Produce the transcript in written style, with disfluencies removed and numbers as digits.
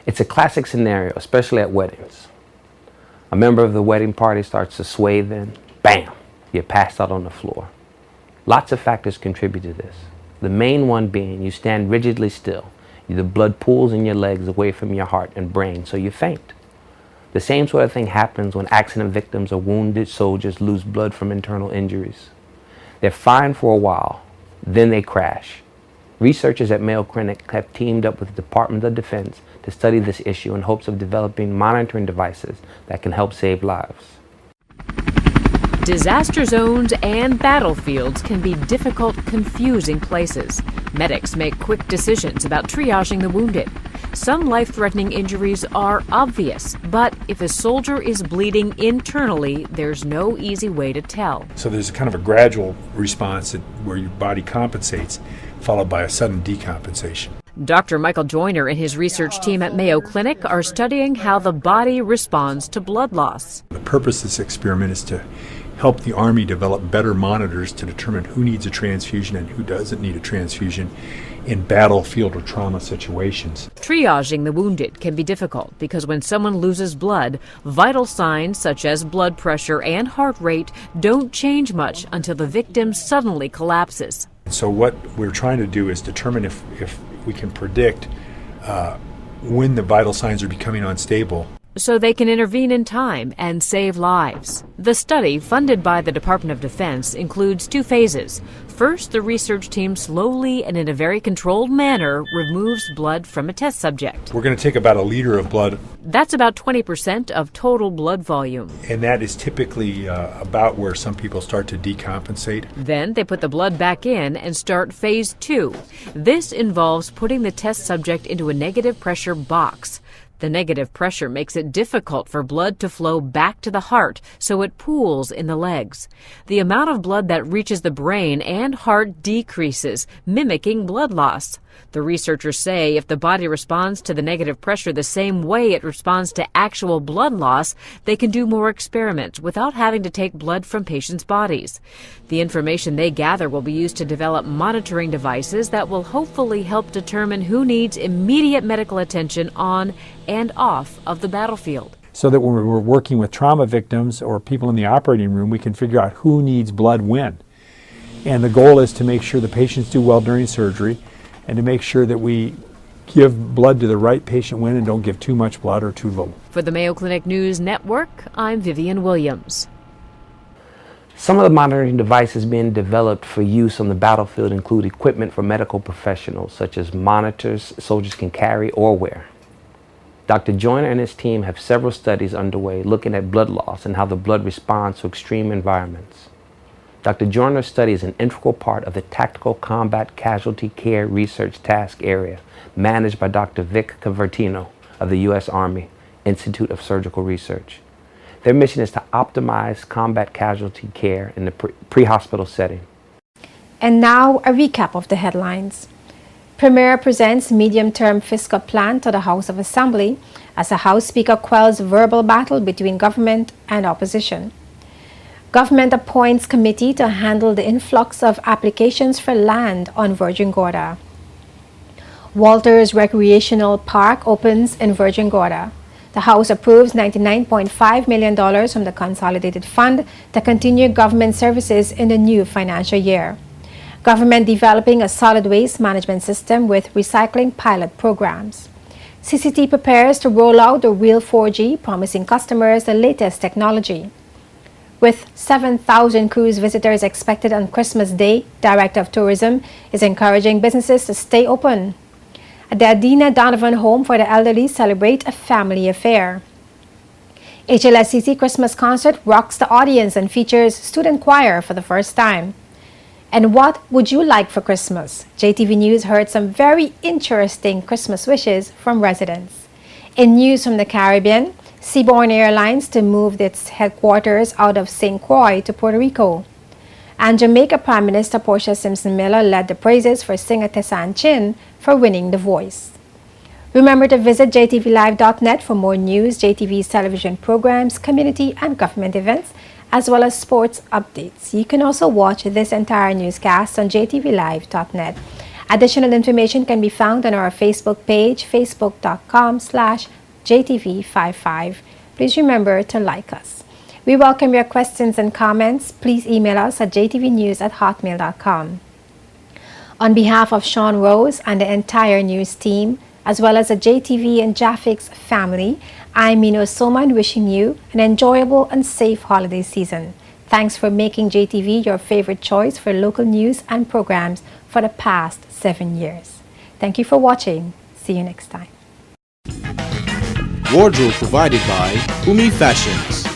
It's a classic scenario, especially at weddings. A member of the wedding party starts to sway, then bam, you're passed out on the floor. Lots of factors contribute to this. The main one being you stand rigidly still. The blood pools in your legs away from your heart and brain, so you faint. The same sort of thing happens when accident victims or wounded soldiers lose blood from internal injuries. They're fine for a while, then they crash. Researchers at Mayo Clinic have teamed up with the Department of Defense to study this issue in hopes of developing monitoring devices that can help save lives. Disaster zones and battlefields can be difficult, confusing places. Medics make quick decisions about triaging the wounded. Some life-threatening injuries are obvious, but if a soldier is bleeding internally, there's no easy way to tell. So there's a kind of a gradual response where your body compensates, followed by a sudden decompensation. Dr. Michael Joyner and his research team at Mayo Clinic are studying how the body responds to blood loss. The purpose of this experiment is to help the Army develop better monitors to determine who needs a transfusion and who doesn't need a transfusion in battlefield or trauma situations. Triaging the wounded can be difficult because when someone loses blood, vital signs such as blood pressure and heart rate don't change much until the victim suddenly collapses. So what we're trying to do is determine if we can predict when the vital signs are becoming unstable, so they can intervene in time and save lives. The study, funded by the Department of Defense, includes 2 phases. First, the research team slowly and in a very controlled manner removes blood from a test subject. We're going to take about a liter of blood. That's about 20% of total blood volume. And that is typically about where some people start to decompensate. Then they put the blood back in and start phase 2. This involves putting the test subject into a negative pressure box. The negative pressure makes it difficult for blood to flow back to the heart, so it pools in the legs. The amount of blood that reaches the brain and heart decreases, mimicking blood loss. The researchers say if the body responds to the negative pressure the same way it responds to actual blood loss, they can do more experiments without having to take blood from patients' bodies. The information they gather will be used to develop monitoring devices that will hopefully help determine who needs immediate medical attention on and off of the battlefield. So that when we're working with trauma victims or people in the operating room, we can figure out who needs blood when. And the goal is to make sure the patients do well during surgery, and to make sure that we give blood to the right patient when and don't give too much blood or too little. For the Mayo Clinic News Network, I'm Vivian Williams. Some of the monitoring devices being developed for use on the battlefield include equipment for medical professionals, such as monitors soldiers can carry or wear. Dr. Joyner and his team have several studies underway looking at blood loss and how the blood responds to extreme environments. Dr. Joyner's study is an integral part of the Tactical Combat Casualty Care Research Task Area, managed by Dr. Vic Cavertino of the U.S. Army Institute of Surgical Research. Their mission is to optimize combat casualty care in the pre-hospital setting. And now a recap of the headlines. Premier presents medium-term fiscal plan to the House of Assembly as the House Speaker quells verbal battle between government and opposition. Government appoints committee to handle the influx of applications for land on Virgin Gorda. Walters Recreational Park opens in Virgin Gorda. The House approves $99.5 million from the Consolidated Fund to continue government services in the new financial year. Government developing a solid waste management system with recycling pilot programs. CCT prepares to roll out the Real 4G, promising customers the latest technology. With 7,000 cruise visitors expected on Christmas Day, Director of Tourism is encouraging businesses to stay open. The Adina Donovan Home for the Elderly celebrate a family affair. HLSCC Christmas Concert rocks the audience and features student choir for the first time. And what would you like for Christmas? JTV News heard some very interesting Christmas wishes from residents. In news from the Caribbean, Seabourn Airlines to move its headquarters out of St. Croix to Puerto Rico. And Jamaica Prime Minister Portia Simpson Miller led the praises for singer Tessanne Chin for winning The Voice. Remember to visit jtvlive.net for more news, JTV's television programs, community and government events, as well as sports updates. You can also watch this entire newscast on jtvlive.net. Additional information can be found on our Facebook page, facebook.com/JTV55. Please remember to like us. We welcome your questions and comments. Please email us at jtvnews@hotmail.com. On behalf of Sean Rose and the entire news team, as well as the JTV and Jafix family, I'm Mino Soman wishing you an enjoyable and safe holiday season. Thanks for making JTV your favorite choice for local news and programs for the past 7 years. Thank you for watching. See you next time. Wardrobe provided by Umi Fashions.